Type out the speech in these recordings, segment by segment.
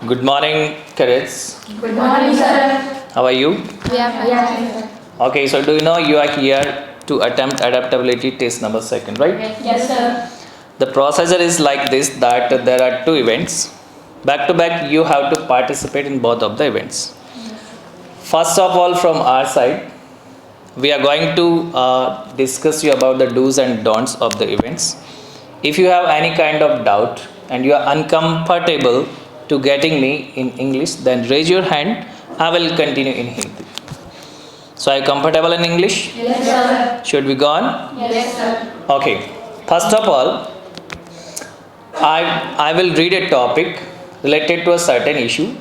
Good morning, cadets. Good morning, sir. How are you? We are fine. Okay, so do you know you are here to attempt adaptability test number second, right? Yes, sir. The procedure is like this that there are two events. Back to back, you have to participate in both of the events. First of all, from our side, we are going to discuss you about the do's and don'ts of the events. If you have any kind of doubt and you are uncomfortable to getting me in English, then raise your hand. I will continue in Hindi. So, are you comfortable in English? Yes, sir. Should we go on? Yes, sir. Okay. First of all, I will read a topic related to a certain issue,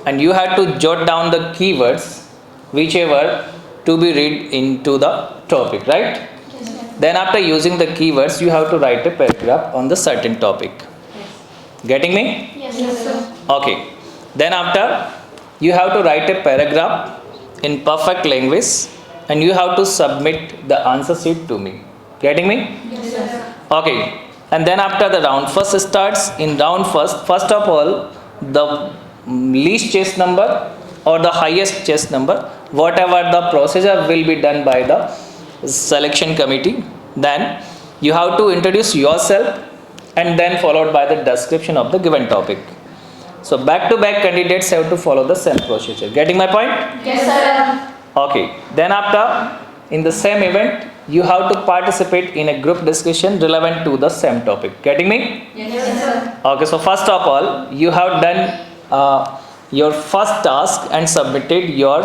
and you have to jot down the keywords whichever to be read into the topic, right? Then after using the keywords, you have to write a paragraph on the certain topic. Getting me? Yes, sir. Okay. Then after, you have to write a paragraph in perfect language and you have to submit the answer sheet to me. Getting me? Yes, sir. Okay. And then after the round first starts, in round first of all, the least chess number or the highest chess number, whatever the procedure will be done by the selection committee. Then you have to introduce yourself and then followed by the description of the given topic. So back to back candidates have to follow the same procedure. Getting my point? Yes, sir. Okay. Then after, in the same event, you have to participate in a group discussion relevant to the same topic. Getting me? Yes, sir. Okay. So first of all, you have done your first task and submitted your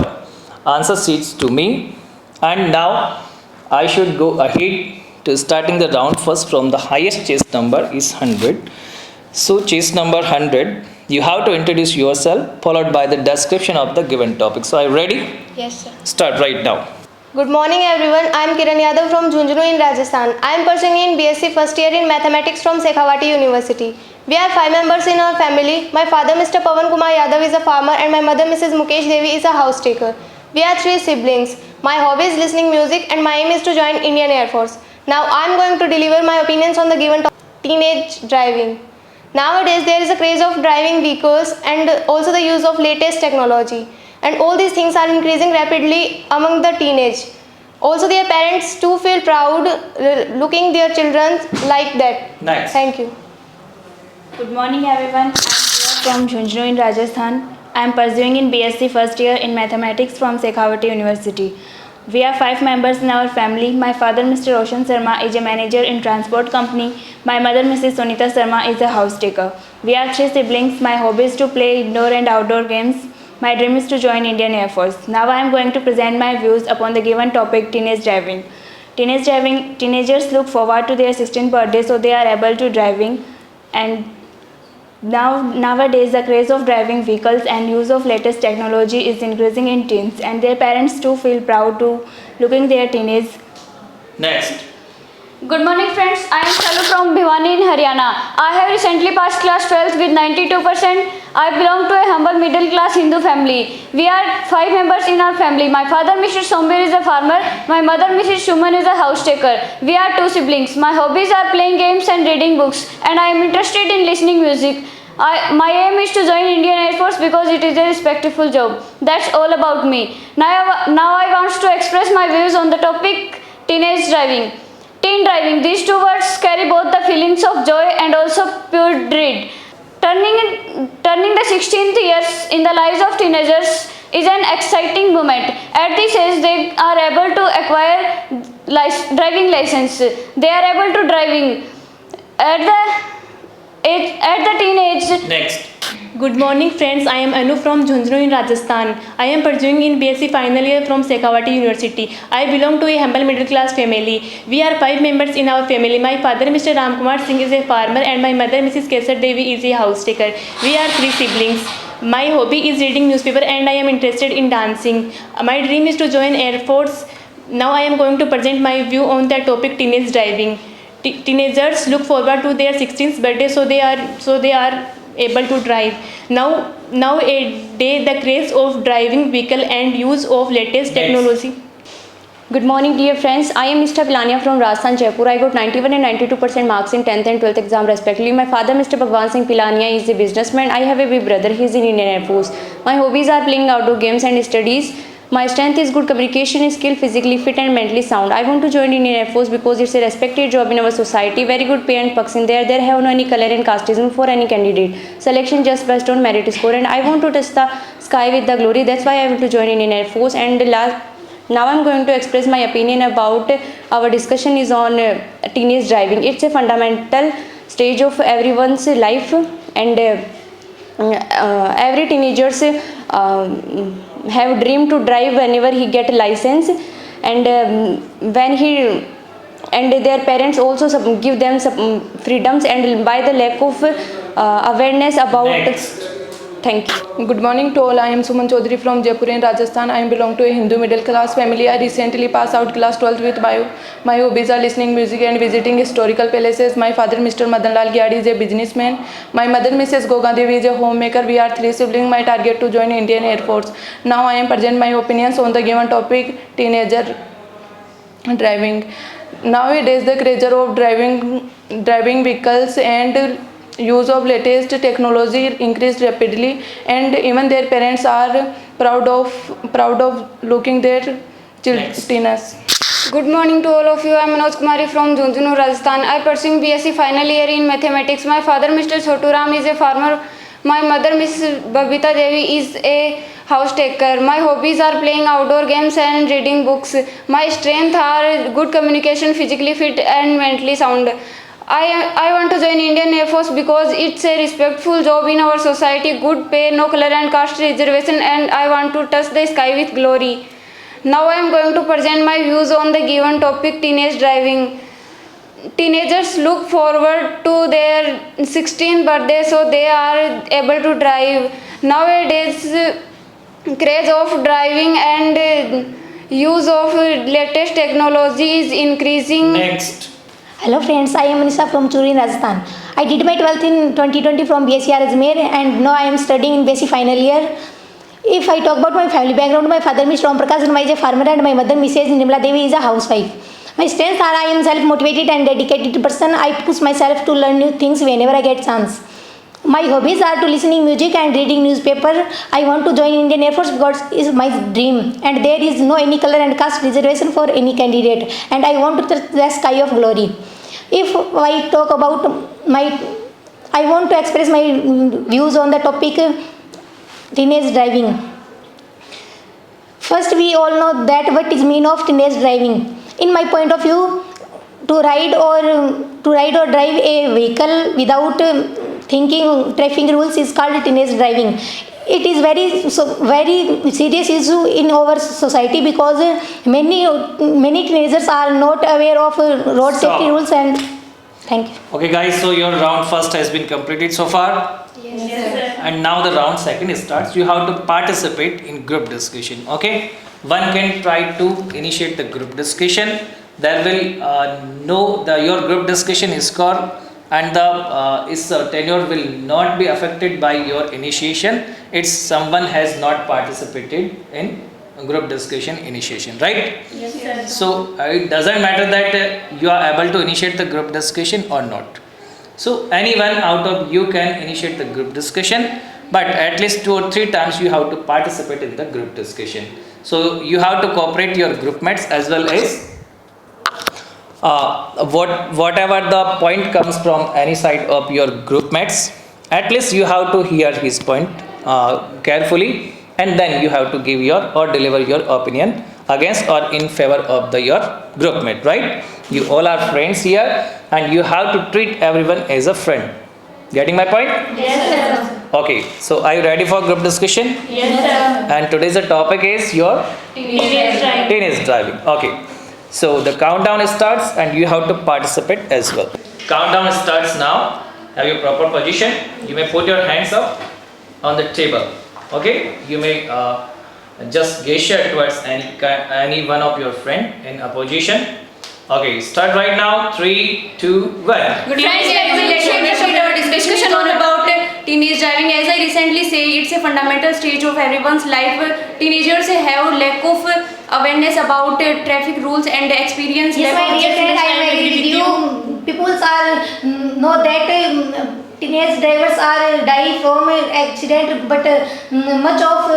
answer sheets to me. And now I should go ahead to starting the round first from the highest chess number is 100. So chess number 100, you have to introduce yourself followed by the description of the given topic. So are you ready? Yes, sir. Start right now. Good morning, everyone. I am Kiran Yadav from Jhunjhunu in Rajasthan. I am pursuing in BSc first year in Mathematics from Shekhawati University. We are 5 members in our family. My father, Mr. Pawan Kumar Yadav, is a farmer and my mother, Mrs. Mukesh Devi, is a house taker. We are 3 siblings. My hobby is listening music and my aim is to join Indian Air Force. Now I am going to deliver my opinions on the given topic, teenage driving. Nowadays, there is a craze of driving vehicles and also the use of latest technology. And all these things are increasing rapidly among the teenage. Also, their parents too feel proud looking their children like that. Nice. Thank you. Good morning, everyone. I am Priya from Jhunjhunu in Rajasthan. I am pursuing in BSc first year in Mathematics from Shekhawati University. We are 5 members in our family. My father, Mr. Roshan Sharma, is a manager in transport company. My mother, Mrs. Sunita Sharma, is a house taker. We are 3 siblings. My hobby is to play indoor and outdoor games. My dream is to join Indian Air Force. Now I am going to present my views upon the given topic, teenage driving. Teenagers look forward to their 16th birthday so they are able to driving. And nowadays the craze of driving vehicles and use of latest technology is increasing in teens, and their parents too feel proud to looking their teenage. Next. Good morning, friends. I am Chalu from Bhiwani in Haryana. I have recently passed class 12th with 92%. I belong to a humble middle class Hindu family. We are 5 members in our family. My father, Mr. Sombir, is a farmer. My mother, Mrs. Shuman, is a house taker. We are 2 siblings. My hobbies are playing games and reading books, and I am interested in listening music. My aim is to join Indian Air Force because it is a respectful job. That's all about me. Now I want to express my views on the topic teenage driving. Teen driving. These 2 words carry both the feelings of joy and also pure dread. Turning the 16th years in the lives of teenagers is an exciting moment. At this age, they are able to acquire driving license. They are able to driving at the teenage. Next. Good morning, friends. I am Anu from Jhunjhunu in Rajasthan. I am pursuing in BSc final year from Shekhawati University. I belong to a humble middle class family. We are 5 members in our family. My father, Mr. Ramkumar Singh, is a farmer and my mother, Mrs. Kesar Devi, is a house taker. We are 3 siblings. My hobby is reading newspaper and I am interested in dancing. My dream is to join Air Force. Now I am going to present my view on the topic teenage driving. Teenagers look forward to their 16th birthday so they are able to drive. Now a day the craze of driving vehicle and use of latest technology. Good morning, dear friends. I am Mr. Pilania from Rajasthan, Jaipur. I got 91 and 92% marks in 10th and 12th exam respectively. My father, Mr. Bhagwan Singh Pilania, is a businessman. I have a big brother. He is in Indian Air Force. My hobbies are playing outdoor games and studies. My strength is good communication skill, physically fit and mentally sound. I want to join Indian Air Force because it's a respected job in our society. Very good pay and perks in there. There have no any color and casteism for any candidate. Selection just based on merit score. And I want to touch the sky with the glory. That's why I want to join Indian Air Force. And now I'm going to express my opinion about our discussion is on teenage driving. It's a fundamental stage of everyone's life, and every teenagers have dream to drive whenever he get license, and when he and their parents also give them some freedoms, and by the lack of awareness about Next. Thank you. Good morning to all. I am Suman Chaudhary from Jaipur in Rajasthan. I belong to a Hindu middle class family. I recently passed out class 12th with my hobbies are listening music and visiting historical places. My father, Mr. Madan Lal Gyadi, is a businessman. My mother, Mrs. Gogandevi, is a homemaker. We are 3 siblings. My target to join Indian Air Force. Now I am present my opinions on the given topic, teenager driving. Nowadays, the craze of driving vehicles and use of latest technology increased rapidly, and even their parents are proud of looking their teenagers. Good morning to all of you. I am Manoj Kumari from Jhunjhunu, Rajasthan. I pursuing BSc final year in mathematics. My father, Mr. Chotu Ram, is a farmer. My mother, Miss Babita Devi, is a house taker. My hobbies are playing outdoor games and reading books. My strengths are good communication, physically fit and mentally sound. I want to join Indian Air Force because it's a respectful job in our society, good pay, no color and caste reservation, and I want to touch the sky with glory. Now I am going to present my views on the given topic, teenage driving. Teenagers look forward to their 16th birthday so they are able to drive. Nowadays, craze of driving and use of latest technology is increasing. Next. Hello friends, I am Anisha from Churi in Rajasthan. I did my 12th in 2020 from BSc Ajmer, and now I am studying in BSc final year. If I talk about my family background, my father Mr. Om Prakash Sharma is a farmer and my mother Mrs. Nirmala Devi is a housewife. My strengths are I am self-motivated and dedicated person. I push myself to learn new things whenever I get chance. My hobbies are to listening music and reading newspaper. I want to join Indian Air Force because it is my dream, and there is no any color and caste reservation for any candidate, and I want to touch the sky of glory. If I talk about I want to express my views on the topic teenage driving. First, we all know that what is mean of teenage driving. In my point of view, to ride or drive a vehicle without thinking traffic rules is called teenage driving. It is very serious issue in our society because many teenagers are not aware of road safety rules. And thank you. Okay guys, so your round first has been completed so far. Yes, sir. And now the round second starts. You have to participate in group discussion. Okay, one can try to initiate the group discussion. There will your group discussion score, and the tenure will not be affected by your initiation. It's someone has not participated in group discussion initiation, right? Yes, sir. So it doesn't matter that you are able to initiate the group discussion or not. So anyone out of you can initiate the group discussion, but at least 2 or 3 times you have to participate in the group discussion. So you have to cooperate your group mates as well as whatever the point comes from any side of your group mates, at least you have to hear his point carefully, and then you have to give or deliver your opinion against or in favor of your group mate, right? You all are friends here, and you have to treat everyone as a friend. Getting my point? Yes, sir. Okay, so are you ready for group discussion? Yes, sir. And today's the topic is your teenage driving. Okay. So the countdown starts and you have to participate as well. Countdown starts now. Have your proper position. You may put your hands up on the table. Okay. You may just gesture towards any one of your friend in a position. Okay. Start right now. 3, 2, 1. Good friends, let's our discussion on about teenage driving, as I recently say, it's a fundamental stage of everyone's life. Teenagers have lack of awareness about traffic rules and experience. Yes, lack my of dear friend, I experience. am agree with you. People are know that teenage drivers are die from accident, but much of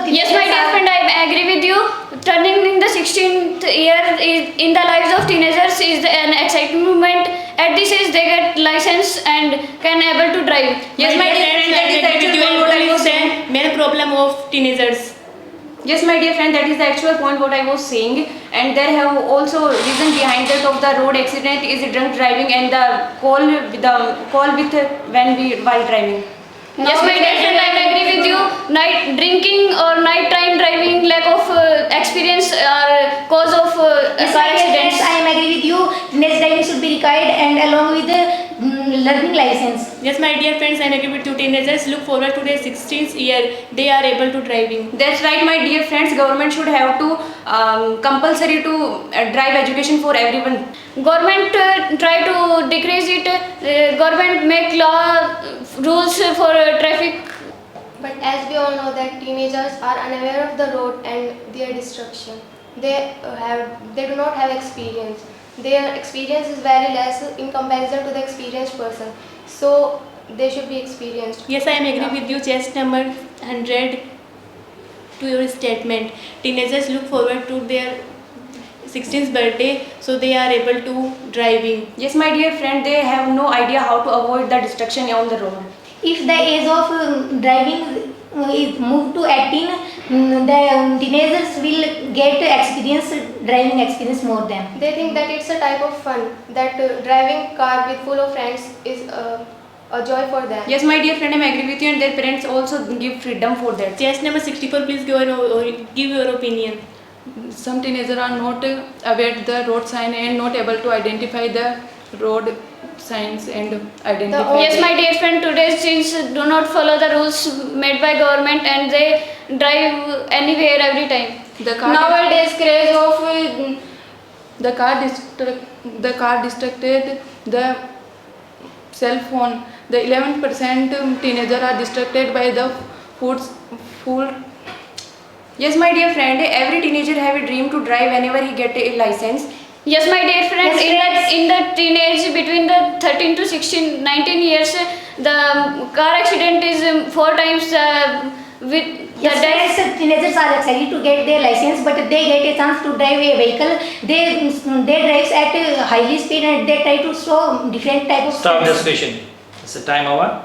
Yes, my dear friend, I agree with you. Turning in the 16th year in the lives of teenagers is an exciting moment. At this age, they get license and can able to drive. Yes, my dear friend, that is the actual point what I was saying. Main problem of teenagers. Yes, my dear friend, that is the actual point what I was saying, and there have also reason behind that of the road accident is drunk driving and the call with while driving. Yes, my dear friend, I agree with you. Night drinking or night time driving, lack of experience are cause of Yes, car my dear friends, accidents. I am agree with you. Teenage driving should be required and along with learning license. Yes, my dear friends, I agree with you. Teenagers look forward to their 16th year. They are able to driving. That's right, my dear friends. Government should have to compulsory to drive education for everyone. Government try to decrease it. Government make law rules for traffic. But as we all know that teenagers are unaware of the road and their destruction. They do not have experience. Their experience is very less in comparison to the experienced person. So they should be experienced. Yes, I am agree with you. Chest number 100 to your statement. Teenagers look forward to their 16th birthday, so they are able to driving. Yes, my dear friend, they have no idea how to avoid the destruction on the road. If the age of driving is moved to 18, the teenagers will get driving experience more than. They think that it's a type of fun, that driving car with full of friends is a joy for them. Yes, my dear friend, I agree with you, and their parents also give freedom for that. Chest number 64, please give your opinion. Some teenagers are not aware the road sign and not able to identify the road signs and identify. Yes, my dear friend, today's teens do not follow the rules made by government and they drive anywhere every time. The car Nowadays craze of the car distracted the cell phone. The 11% teenagers are distracted by the food. Yes, my dear friend, every teenager have a dream to drive whenever he get a license. Yes, my dear friend, Yes, in the teenage between the 13 to 16, 19 years, the car accident is 4 times with the Yes, death. friends, teenagers are excited to get their license, but they get a chance to drive a vehicle. They drive at a highly speed and they try to show different type of Stop speeds. discussion. It's a time over.